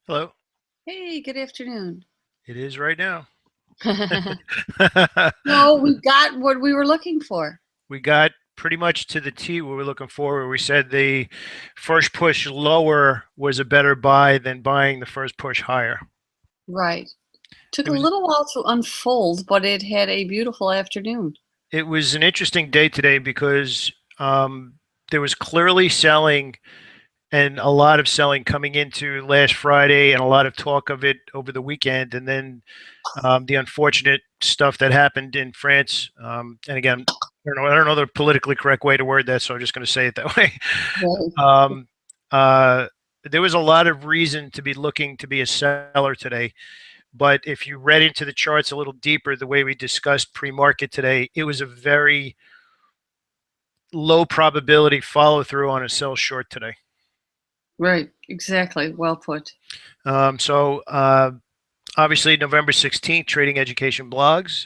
Hello. Hey, good afternoon. It is right now. No, we got what we were looking for. We got pretty much to the T what we're looking for, where we said the first push lower was a better buy than buying the first push higher. Right. Took It a was little while to unfold, but it had a beautiful afternoon. it was an interesting day today because there was clearly selling and a lot of selling coming into last Friday and a lot of talk of it over the weekend. And then the unfortunate stuff that happened in France. And again, I don't know the politically correct way to word that, so I'm just going to say it that way. Right. Um, uh, there was a lot of reason to be looking to be a seller today. But if you read into the charts a little deeper, the way we discussed pre-market today, it was a very low probability follow through on a sell short today. Right. Exactly. Well put. So obviously November 16th, Trading Education Blogs,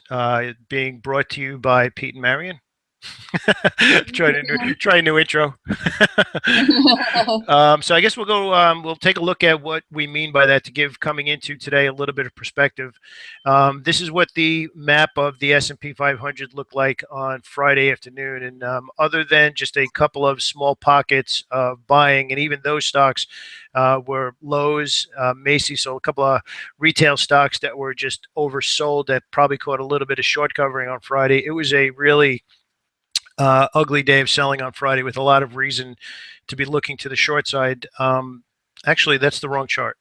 being brought to you by Pete and Marion. Try a new intro. So I guess we'll go. We'll take a look at what we mean by that to give coming into today a little bit of perspective. This is what the map of the S&P 500 looked like on Friday afternoon, and other than just a couple of small pockets of buying, and even those stocks were Lowe's, Macy's, so a couple of retail stocks that were just oversold that probably caught a little bit of short covering on Friday. It was a really ugly day of selling on Friday with a lot of reason to be looking to the short side. Actually, that's the wrong chart.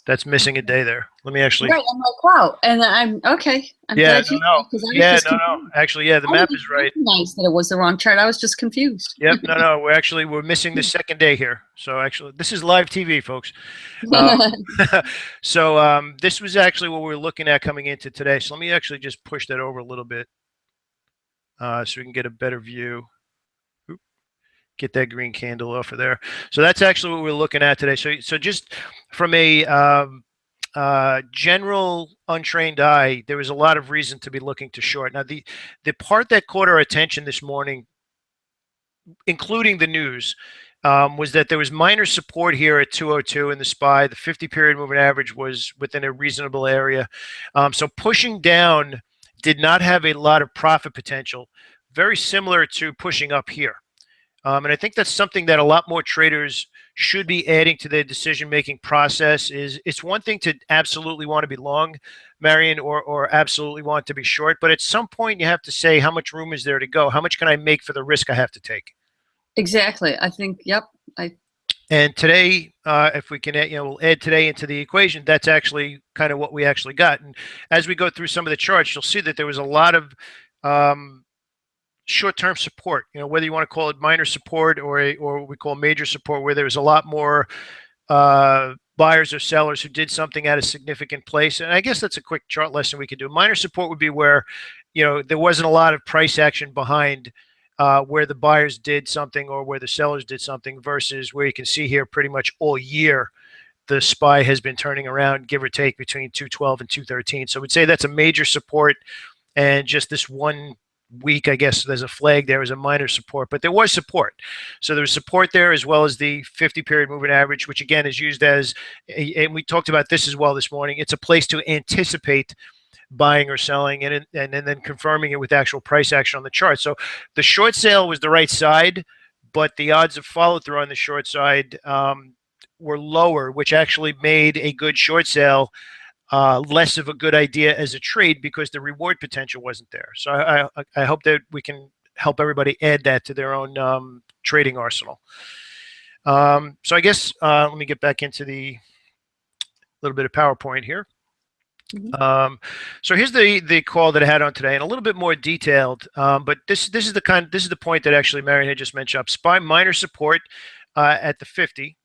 That's missing a day there. Let me actually. Right. I'm like, wow. And I'm okay. I'm Yeah, glad no, you no. because I was Yeah, just no, no. confused. Actually, yeah, the I didn't map even is right. recognize that it was the wrong chart. I was just confused. Yep, no, no. We're missing the second day here. So actually, this is live TV, folks. Uh, so this was actually what we were looking at coming into today. So let me actually just push that over a little bit so we can get a better view. Get that green candle off of there. So that's actually what we're looking at today. So just from a general untrained eye, there was a lot of reason to be looking to short. Now, the part that caught our attention this morning, including the news, was that there was minor support here at 202 in the SPY. The 50-period moving average was within a reasonable area. So pushing down did not have a lot of profit potential, very similar to pushing up here. And I think that's something that a lot more traders should be adding to their decision-making process. Is it's one thing to absolutely want to be long, Marion, or absolutely want to be short, but at some point you have to say how much room is there to go? How much can I make for the risk I have to take? Exactly. I think, yep. I And today, if we can, we'll add today into the equation. That's actually kind of what we actually got. And as we go through some of the charts, you'll see that there was a lot of short-term support, whether you want to call it minor support or what we call major support, where there was a lot more buyers or sellers who did something at a significant place. And I guess that's a quick chart lesson we could do. Minor support would be where, there wasn't a lot of price action behind where the buyers did something or where the sellers did something, versus where you can see here pretty much all year the SPY has been turning around, give or take, between 212 and 213. So we'd say that's a major support, and just this one week, I guess there's a flag there as a minor support, but there was support. So there was support there, as well as the 50-period moving average, which again is used as, and we talked about this as well this morning, it's a place to anticipate buying or selling, and then confirming it with actual price action on the chart. So the short sale was the right side, but the odds of follow through on the short side were lower, which actually made a good short sale less of a good idea as a trade, because the reward potential wasn't there. So I hope that we can help everybody add that to their own trading arsenal. So I guess let me get back into the little bit of PowerPoint here. mhm. So here's the call that I had on today, and a little bit more detailed. But this is the point that actually Marion had just mentioned. SPY minor support at the 50.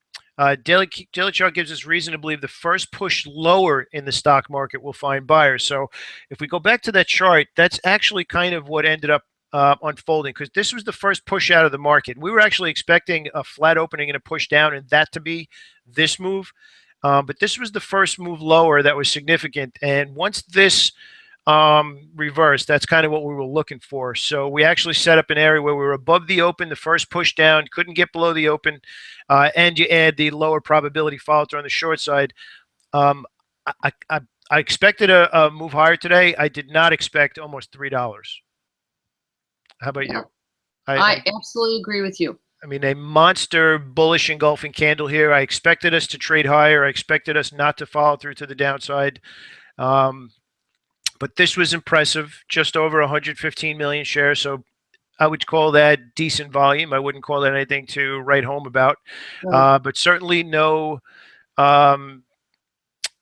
Daily chart gives us reason to believe the first push lower in the stock market will find buyers. So if we go back to that chart, that's actually kind of what ended up unfolding, because this was the first push out of the market. We were actually expecting a flat opening and a push down, and that to be this move. But this was the first move lower that was significant. And once this reversed. That's kind of what we were looking for. So we actually set up an area where we were above the open, the first push down, couldn't get below the open, and you add the lower probability follow through on the short side. Um, I expected a move higher today. I did not expect almost $3. How about Yeah, you? I absolutely agree with you. I mean, a monster bullish engulfing candle here. I expected us to trade higher. I expected us not to follow through to the downside. Um, but this was impressive, just over 115 million shares. So I would call that decent volume. I wouldn't call that anything to write home about, Right. but certainly um,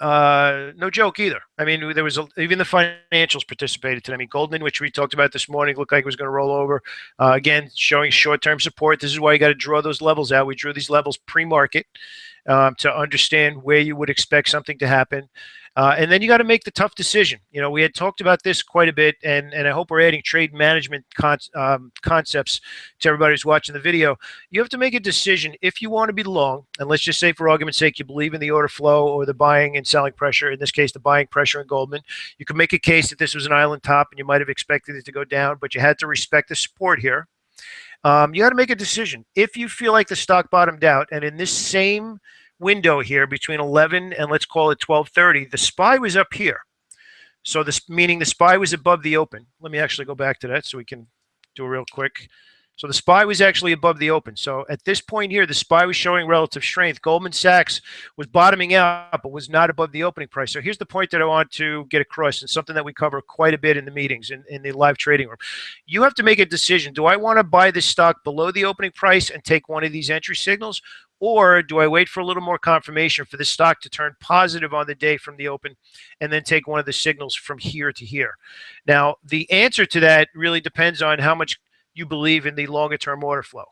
no joke either. I mean, there was even the financials participated today. I mean, Goldman, which we talked about this morning, looked like it was going to roll over. Again, showing short-term support. This is why you got to draw those levels out. We drew these levels pre-market to understand where you would expect something to happen. And then you got to make the tough decision. You know, we had talked about this quite a bit, and I hope we're adding trade management concepts to everybody who's watching the video. You have to make a decision if you want to be long, and let's just say for argument's sake, you believe in the order flow or the buying and selling pressure, in this case, the buying pressure in Goldman. You could make a case that this was an island top and you might have expected it to go down, but you had to respect the support here. You got to make a decision. If you feel like the stock bottomed out, and in this same window here between 11 and let's call it 12:30, the SPY was up here. So this meaning the SPY was above the open. Let me actually go back to that so we can do it real quick. So the SPY was actually above the open. So at this point here, the SPY was showing relative strength. Goldman Sachs was bottoming out, but was not above the opening price. So here's the point that I want to get across, and something that we cover quite a bit in the meetings, in the live trading room. You have to make a decision. Do I want to buy this stock below the opening price and take one of these entry signals? Or do I wait for a little more confirmation for this stock to turn positive on the day from the open and then take one of the signals from here to here? Now, the answer to that really depends on how much you believe in the longer term order flow.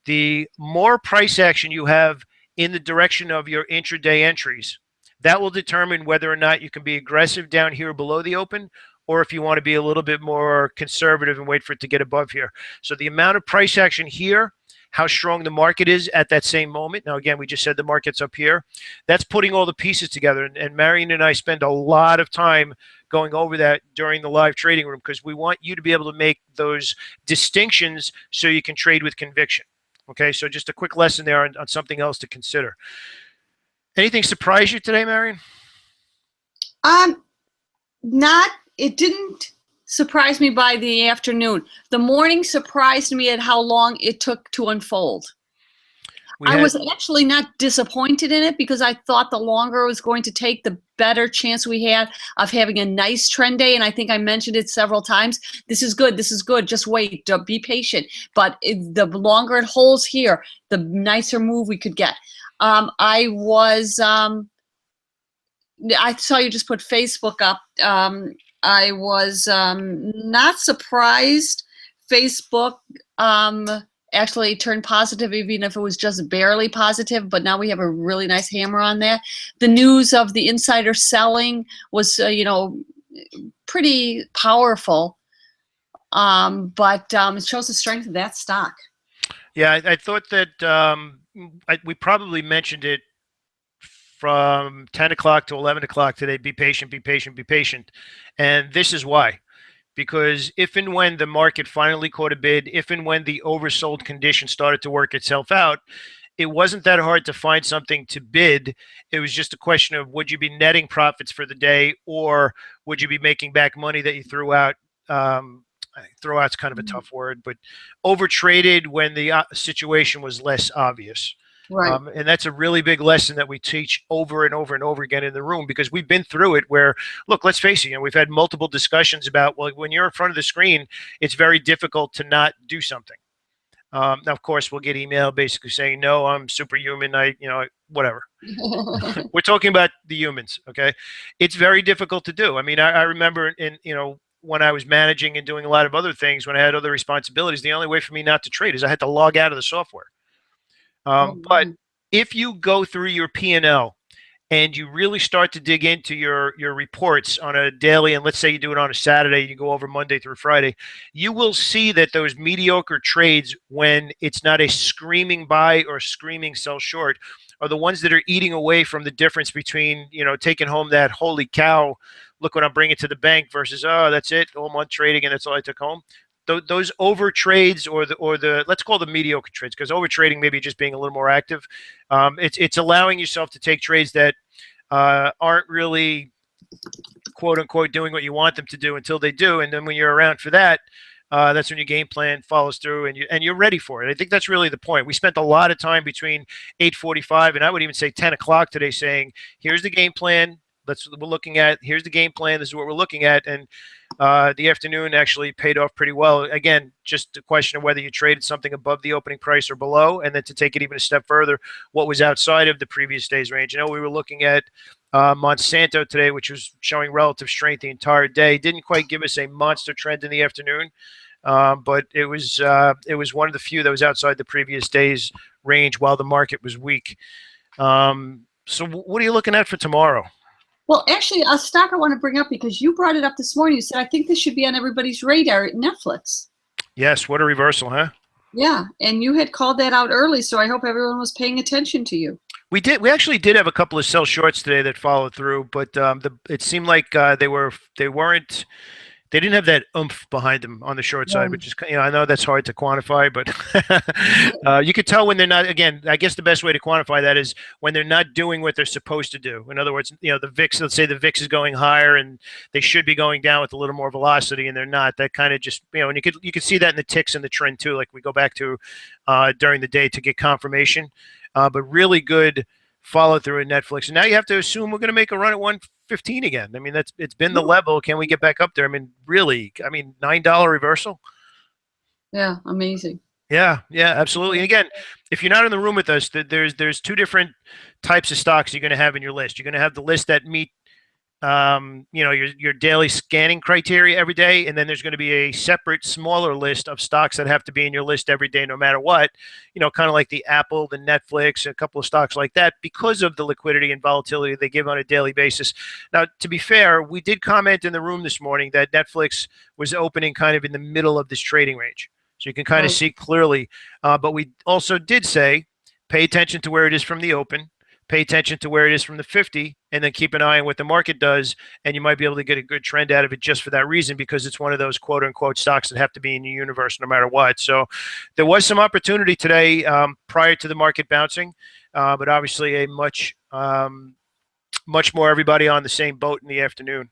The more price action you have in the direction of your intraday entries, that will determine whether or not you can be aggressive down here below the open, or if you want to be a little bit more conservative and wait for it to get above here. So the amount of price action here, how strong the market is at that same moment. Now, again, we just said the market's up here. That's putting all the pieces together. And Marion and I spend a lot of time going over that during the live trading room, because we want you to be able to make those distinctions so you can trade with conviction. Okay, so just a quick lesson there on something else to consider. Anything surprise you today, Marion? It didn't surprise me by the afternoon. The morning surprised me at how long it took to unfold. I was actually not disappointed in it, because I thought the longer it was going to take, the better chance we had of having a nice trend day. And I think I mentioned it several times. This is good. This is good. Just wait. Be patient. But the longer it holds here, the nicer move we could get. I saw you just put Facebook up. I was not surprised Facebook actually turned positive, even if it was just barely positive, but now we have a really nice hammer on that. The news of the insider selling was, pretty powerful, but it shows the strength of that stock. Yeah, I thought that we probably mentioned it from 10 o'clock to 11 o'clock today. Be patient, be patient, be patient. And this is why. Because if and when the market finally caught a bid, if and when the oversold condition started to work itself out, it wasn't that hard to find something to bid. It was just a question of, would you be netting profits for the day, or would you be making back money that you threw out? Throw out's kind of a tough word, but overtraded when the situation was less obvious. Right. And that's a really big lesson that we teach over and over and over again in the room, because we've been through it where, look, let's face it, we've had multiple discussions about, well, when you're in front of the screen, it's very difficult to not do something. Now, of course, we'll get email basically saying, no, I'm superhuman. Whatever. We're talking about the humans. Okay. It's very difficult to do. I mean, I remember when I was managing and doing a lot of other things, when I had other responsibilities, the only way for me not to trade is I had to log out of the software. But if you go through your P&L and you really start to dig into your reports on a daily, and let's say you do it on a Saturday, you go over Monday through Friday, you will see that those mediocre trades, when it's not a screaming buy or screaming sell short, are the ones that are eating away from the difference between, taking home that holy cow look what I'm bringing to the bank versus, oh, that's it, all month trading and that's all I took home. Those over trades or the let's call them mediocre trades, because over trading maybe just being a little more active. It's allowing yourself to take trades that aren't really quote unquote doing what you want them to do until they do, and then when you're around for that, that's when your game plan follows through and you're ready for it. I think that's really the point. We spent a lot of time between 8:45 and I would even say 10 o'clock today saying, here's the game plan. That's what we're looking at. Here's the game plan. This is what we're looking at. And the afternoon actually paid off pretty well. Again, just a question of whether you traded something above the opening price or below, and then to take it even a step further, what was outside of the previous day's range. You know, we were looking at Monsanto today, which was showing relative strength the entire day. Didn't quite give us a monster trend in the afternoon, but it was one of the few that was outside the previous day's range while the market was weak. So what are you looking at for tomorrow? Well, actually, a stock I want to bring up because you brought it up this morning. You said, I think this should be on everybody's radar at Netflix. Yes, what a reversal, huh? Yeah, and you had called that out early, so I hope everyone was paying attention to you. We did. We actually did have a couple of sell shorts today that followed through, but it seemed like they didn't have that oomph behind them on the short side, which is, I know that's hard to quantify, but you could tell when they're not. Again, I guess the best way to quantify that is when they're not doing what they're supposed to do. In other words, the VIX. Let's say the VIX is going higher, and they should be going down with a little more velocity, and they're not. That kind of just, and you could see that in the ticks and the trend too. Like we go back to during the day to get confirmation, but really good follow through in Netflix. And now you have to assume we're going to make a run at 115 again. I mean, it's been the level. Can we get back up there? I mean, really, $9 reversal. Yeah, amazing. Yeah, absolutely. And again, if you're not in the room with us, there's two different types of stocks you're going to have in your list. You're going to have the list that meet your daily scanning criteria every day, and then there's going to be a separate smaller list of stocks that have to be in your list every day no matter what, kind of like the Apple, the Netflix, a couple of stocks like that, because of the liquidity and volatility they give on a daily basis. Now, to be fair, we did comment in the room this morning that Netflix was opening kind of in the middle of this trading range, so you can kind of see clearly, but we also did say pay attention to where it is from the open, pay attention to where it is from the 50, and then keep an eye on what the market does, and you might be able to get a good trend out of it just for that reason, because it's one of those quote-unquote stocks that have to be in the universe no matter what. So there was some opportunity today prior to the market bouncing, but obviously a much more everybody on the same boat in the afternoon.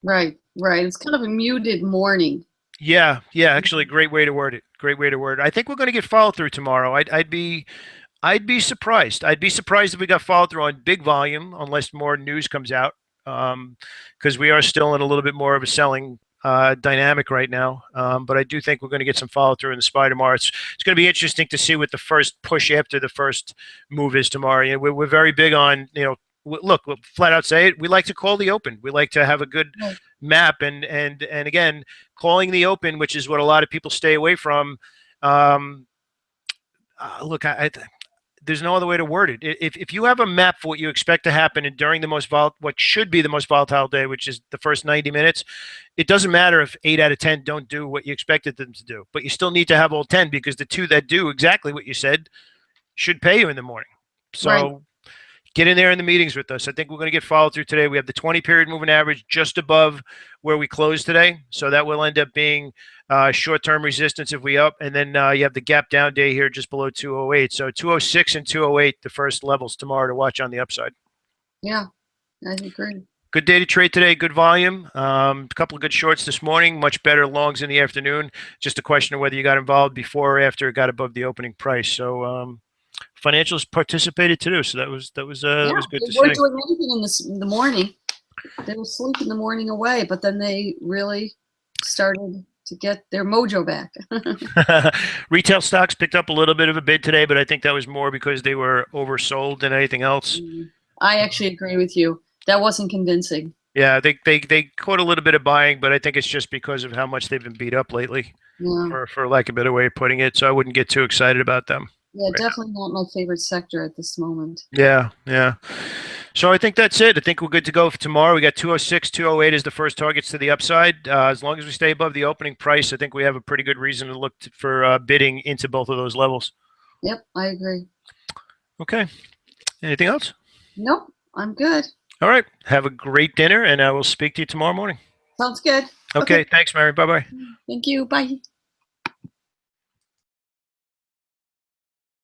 Right. It's kind of a muted morning. Yeah, actually, great way to word it. I think we're going to get follow through tomorrow. I'd be surprised. I'd be surprised if we got followed through on big volume unless more news comes out, because we are still in a little bit more of a selling dynamic right now. But I do think we're going to get some follow through in the SPY tomorrow. It's going to be interesting to see what the first push after the first move is tomorrow. We're very big on, look, we'll flat out say it. We like to call the open. We like to have a good map, and again, calling the open, which is what a lot of people stay away from. Look, there's no other way to word it. If you have a map for what you expect to happen during what should be the most volatile day, which is the first 90 minutes, it doesn't matter if 8 out of 10 don't do what you expected them to do, but you still need to have all 10, because the 2 that do exactly what you said should pay you in the morning. So get in there in the meetings with us. I think we're going to get followed through today. We have the 20-period moving average just above where we closed today, so that will end up being short-term resistance if we up, and then you have the gap down day here just below 208. So 206 and 208, the first levels tomorrow to watch on the upside. Yeah, I agree. Good day to trade today. Good volume. A couple of good shorts this morning. Much better longs in the afternoon. Just a question of whether you got involved before or after it got above the opening price. So financials participated too, so that was good to see. They weren't doing anything in the morning. They were sleeping the morning away, but then they really started to get their mojo back. Retail stocks picked up a little bit of a bid today, but I think that was more because they were oversold than anything else. I actually agree with you. That wasn't convincing. Yeah, they caught a little bit of buying, but I think it's just because of how much they've been beat up lately, for lack of a better way of putting it. So I wouldn't get too excited about them. Yeah, definitely not my favorite sector at this moment. Yeah. So I think that's it. I think we're good to go for tomorrow. We got 206, 208 as the first targets to the upside. As long as we stay above the opening price, I think we have a pretty good reason to look for bidding into both of those levels. Yep, I agree. Okay. Anything else? Nope, I'm good. All right. Have a great dinner, and I will speak to you tomorrow morning. Sounds good. Okay. Thanks, Mary. Bye-bye. Thank you. Bye.